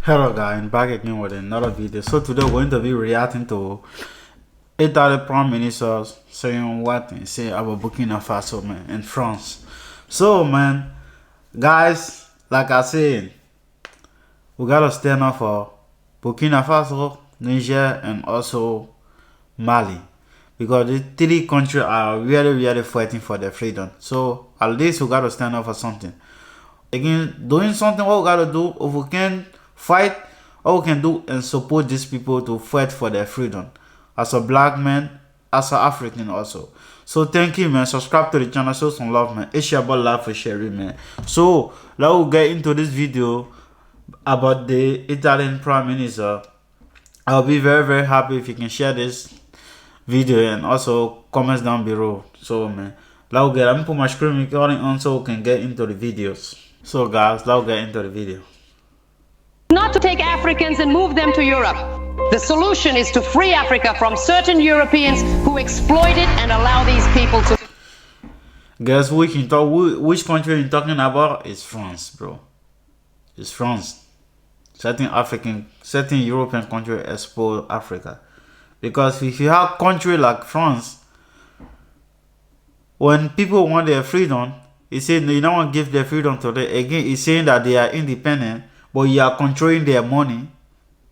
Hello guys, I'm back again with another video. So today we're going to be reacting to Italy Prime Minister saying what he say about Burkina Faso, man, in France. So man, guys, like I said, we gotta stand up for Burkina Faso, Niger, and also Mali, because the three countries are really fighting for their freedom. So at least we gotta stand up for something. Again, doing something what we gotta do, if we can fight, what we can do and support these people to fight for their freedom. As a black man, as an African also. So thank you, man. Subscribe to the channel, show some love, man. It's your about love for sharing, man. So now we'll get into this video about the Italian Prime Minister. I'll be very happy if you can share this video and also comments down below. So man, let me put my screen recording on so we can get into the videos. So guys, let's get into the video. Not to take Africans and move them to Europe. The solution is to free Africa from certain Europeans who exploit it and allow these people to... Guess which country you're talking about is France, bro. It's France. Certain European country exploit Africa. Because if you have country like France, when people want their freedom, he said you don't want to give their freedom to them. Again, he's saying that they are independent, but you are controlling their money.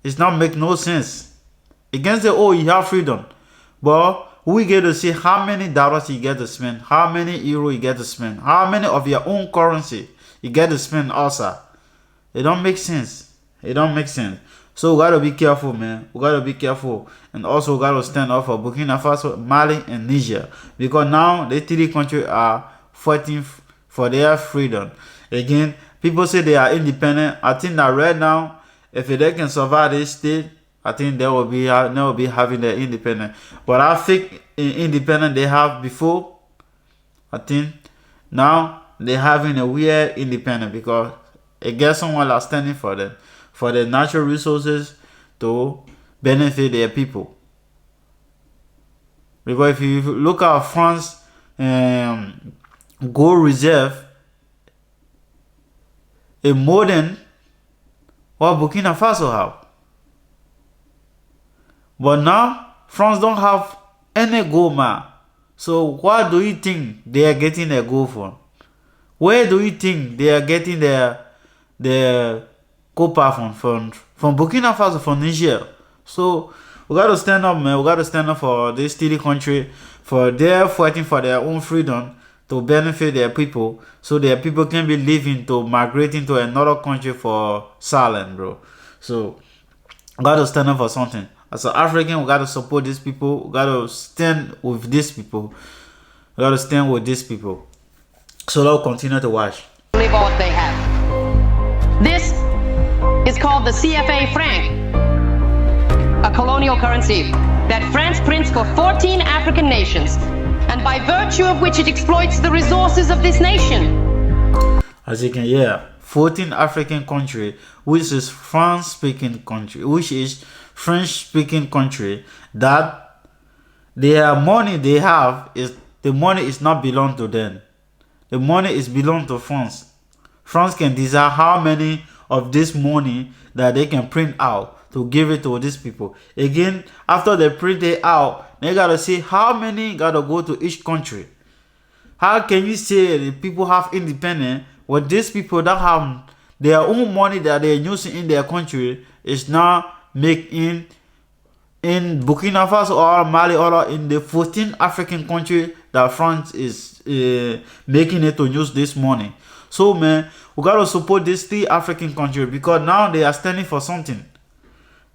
It's not make no sense. Against the you have freedom, but we get to see how many dollars you get to spend, how many euro you get to spend, how many of your own currency you get to spend also. It don't make sense. It don't make sense. So we gotta be careful, man. We gotta be careful, and also we gotta stand up for Burkina Faso, Mali, and Niger, because now the three countries are fighting for their freedom. Again, people say they are independent. I think that right now, if they can survive this state, I think they will be having their independence. But I think independent they have before, I think now they having a weird independent, because it gets someone that's standing for them, for the natural resources to benefit their people. Because if you look at France gold reserve, a more than what Burkina Faso have. But now France don't have any gold, man. So what do you think they are getting their gold from? Where do you think they are getting their copper from Burkina Faso, from Niger? So we gotta stand up, man. We gotta stand up for this three country, for their fighting for their own freedom, to benefit their people, so their people can be living to migrating to another country for silent, bro. So we gotta stand up for something. As an African, we gotta support these people. We gotta stand with these people. We gotta stand with these people. So let's continue to watch. Live what they have. This is called the CFA franc, a colonial currency that France prints for 14 African nations, and by virtue of which it exploits the resources of this nation. As you can hear, 14 African country, which is French-speaking country, that their money they have is, the money is not belong to them. The money is belong to France. France can decide how many of this money that they can print out to give it to these people. Again, after they print it out, they gotta see how many gotta go to each country. How can you say the people have independence when these people that have their own money that they're using in their country is not making in Burkina Faso or Mali or in the 14 African country that France is making it to use this money? So man, we gotta support these three African countries, because now they are standing for something.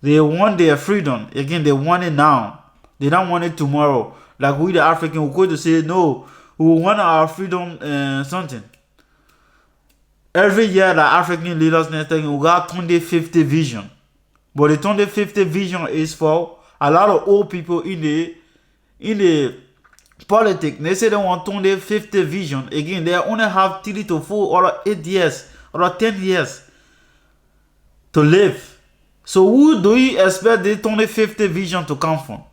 They want their freedom. Again, they want it now. They don't want it tomorrow. Like we the African, we're going to say no, we want our freedom something. Every year the African leaders we got 2050 vision. But the 2050 vision is for a lot of old people in the politics. They say they want 2050 vision. Again, they only have 3 to 4 or 8 years or 10 years to live. So who do you expect the 2050 vision to come from?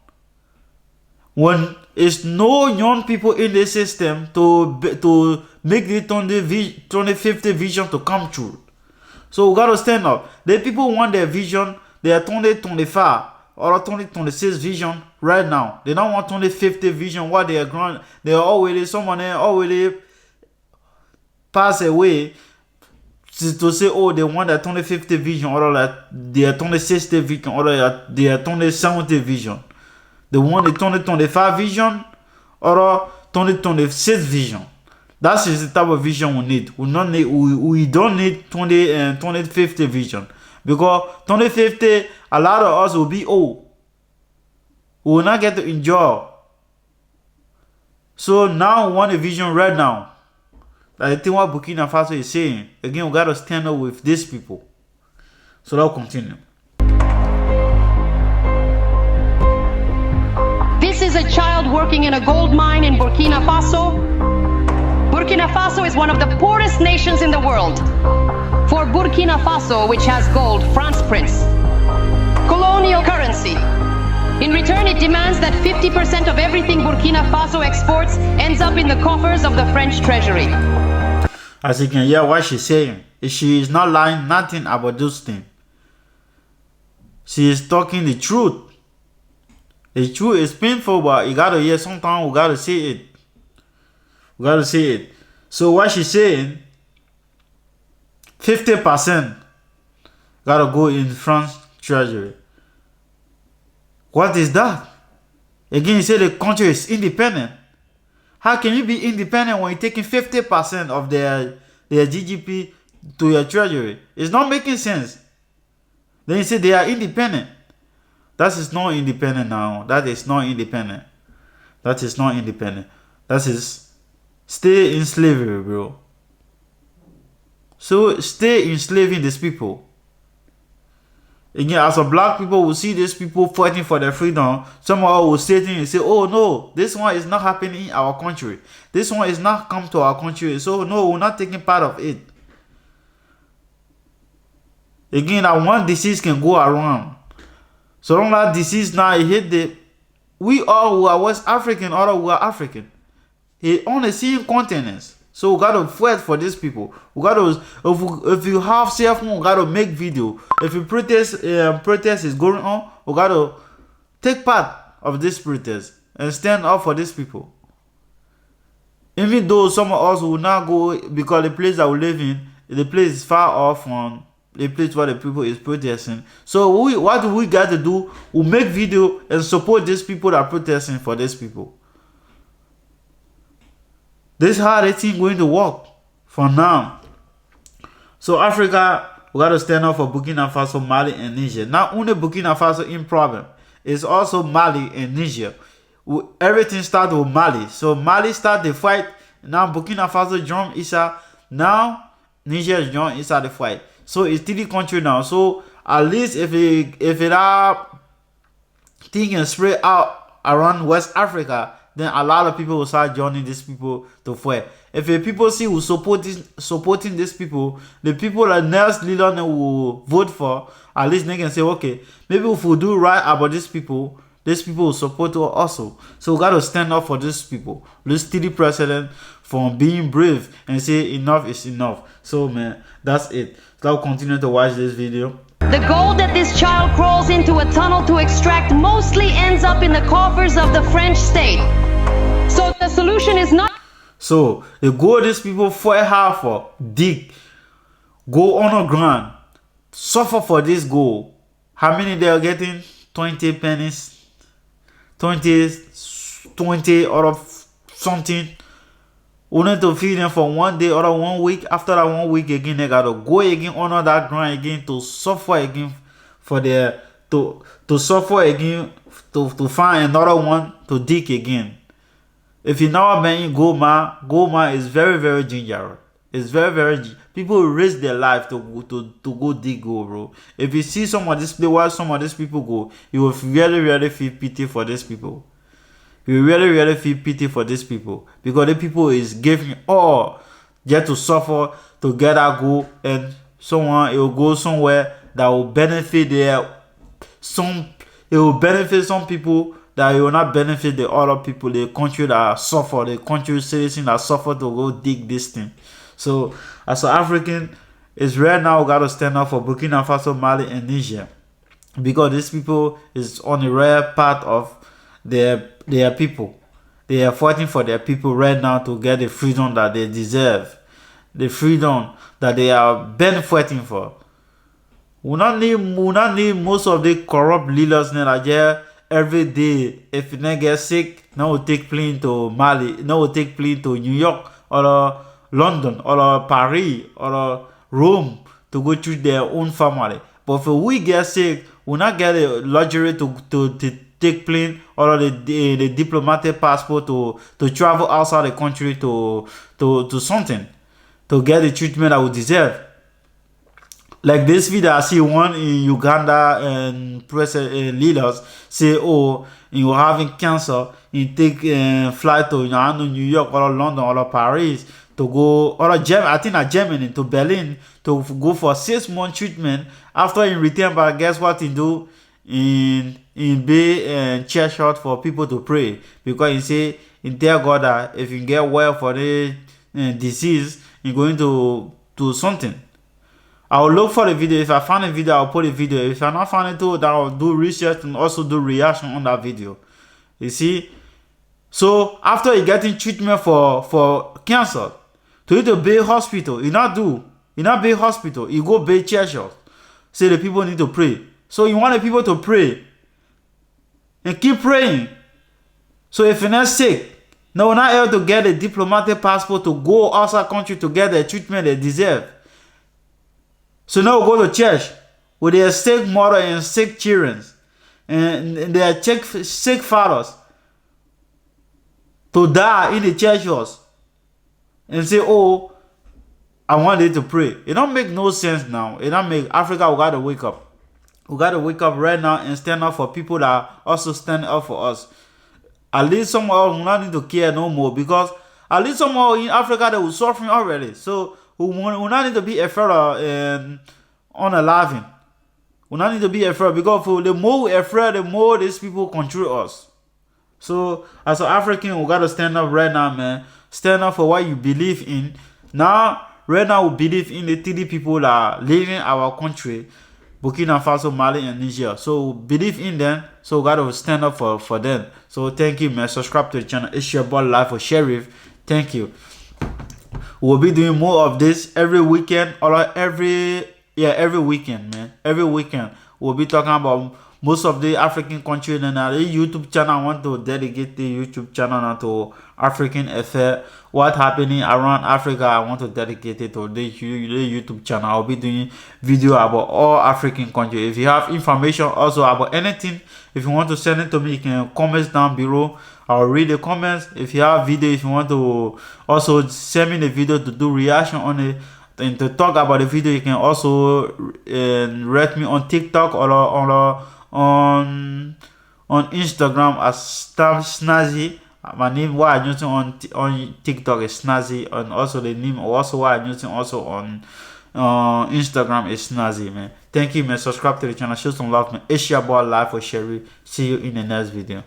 When it's no young people in the system to make the 2050 vision to come true. So we gotta stand up. The people want their vision, their 2025 or 2026 vision right now. They don't want 2050 vision. What they are already, someone already passed away to say, oh, they want their 2050 vision or their 2060 vision or their 2070 vision. They want the 2025 vision or 2026 vision. That is the type of vision we need. We don't need 2050 vision. Because 2050, a lot of us will be old. We will not get to enjoy. So now we want a vision right now. I think what Burkina Faso is saying. Again, we got to stand up with these people. So that'll continue. This is a child working in a gold mine in Burkina Faso. Burkina Faso is one of the poorest nations in the world. For Burkina Faso, which has gold, France prints colonial currency. In return, it demands that 50% of everything Burkina Faso exports ends up in the coffers of the French treasury. As you can hear what she's saying, she is not lying nothing about those things. She is talking the truth. The truth is painful, but you gotta hear sometimes we gotta say it. We gotta say it. So what she's saying, 50% gotta go in France treasury. What is that? Again, you say the country is independent. How can you be independent when you're taking 50% of their GDP to your treasury? It's not making sense. Then you say they are independent. That is not independent now. That is not independent. That is not independent. That is stay in slavery, bro. So stay enslaving these people. Again, as a black people will see these people fighting for their freedom, someone will say things and say, oh no, this one is not happening in our country. This one is not come to our country. So no, we're not taking part of it. Again, that one disease can go around. So long that disease now hit we all who are West African, all who are African. It on the same continents. So we gotta fight for these people. We gotta, if you have cell phone, we gotta make video. If you protest is going on, we gotta take part of this protest and stand up for these people. Even though some of us will not go because the place that we live in, the place is far off from the place where the people is protesting. So what do we got to do? We make video and support these people that are protesting for these people. This is how they think going to work for now. So Africa, we got to stand up for Burkina Faso, Mali, and Niger. Not only Burkina Faso in problem, it's also Mali and Niger. Everything started with Mali. So Mali started the fight. Now Burkina Faso joined Issa. Now Niger joined Issa the fight. So it's 3 countries now. So at least if it are thing can spread out around West Africa, then a lot of people will start joining these people to fight. If the people see who supporting these people, the people that next leader will vote for, at least they can say, okay, maybe if we do right about these people will support us also. So we gotta stand up for these people. Let's steady president from being brave and say enough is enough. So man, that's it. So I'll continue to watch this video. The gold that this child crawls into a tunnel to extract mostly ends up in the coffers of the French state. So the solution is not... So the gold these people fight hard for, dig, go on the ground, suffer for this gold. How many they are getting? 20 pennies, 20 or something. We need to feed them for 1 day or 1 week. After that 1 week again, they gotta go again on that ground again to suffer again for their to suffer again to find another one to dig again. If you never been in Goma is very, very dangerous. It's very people risk their life to go dig gold, bro. If you see some of this place where some of these people go, you will really feel pity for these people. You really feel pity for these people because the people is giving all just to suffer to get that gold, and someone it will go somewhere that will benefit it will benefit some people that it will not benefit the other people, the country that suffer, the country citizen that suffer to go dig this thing. So as an African, It's right now we gotta stand up for Burkina Faso, Mali, and Niger, because these people is on the rare part of their people. They are fighting for their people right now to get the freedom that they deserve, the freedom that they are been fighting for. We not need most of the corrupt leaders that there every day. If you not get sick, now we take plane to Mali, now we take plane to New York or London or Paris or Rome to go treat their own family. But if we get sick, we not get the luxury to take plane or the diplomatic passport to travel outside the country to something, to get the treatment that we deserve. Like this video, I see one in Uganda and press leaders say, "Oh, you having cancer, you take flight to New York or London or Paris to go or Germany to Berlin to go for 6 month treatment. After in return, but guess what he do? In be church out for people to pray, because he say in tell God that if you get well for the disease, you're going to do something." I will look for the video. If I find a video, I'll put a video. If I not find it too, then I'll do research and also do reaction on that video. You see? So after you getting treatment for cancer, to you to Bay Hospital, you not Bay Hospital, you go Bay Church. Say the people need to pray. So you want the people to pray and keep praying. So if you're not sick, no, we're not able to get a diplomatic passport to go outside country to get the treatment they deserve. So now we go to church with their sick mother and sick children and their sick fathers to die in the church house and say, "Oh, I want them to pray." It don't make no sense now. It don't make Africa. We gotta wake up. We gotta wake up right now and stand up for people that also stand up for us. At least some of us will not need to care no more, because at least some of us in Africa they were suffering already. So we not need to be afraid of unaliving. We not need to be afraid, because the more we're afraid, the more these people control us. So as an African, we gotta stand up right now, man. Stand up for what you believe in. Now, right now, we believe in the 3 people that are leading our country, Burkina Faso, Mali, and Niger. So we believe in them. So we gotta stand up for them. So thank you, man. Subscribe to the channel. It's your boy Life for Sheriff. Thank you. We'll be doing more of this every weekend or every weekend, man. Every weekend we'll be talking about most of the African countries, and the YouTube channel. I want to dedicate the YouTube channel now to African affair. What happening around Africa, I want to dedicate it to the YouTube channel. I'll be doing video about all African countries. If you have information also about anything, if you want to send it to me, you can comment down below. I'll read the comments. If you have video, if you want to also send me the video to do reaction on it and to talk about the video, you can also rate me on TikTok or on Instagram as Snazzy. My name what I'm using on TikTok is Snazzy, and also the name also what I'm using also on Instagram is Snazzy, man. Thank you, man. Subscribe to the channel, show some love, man. It's your boy Life for Sherry. See you in the next video.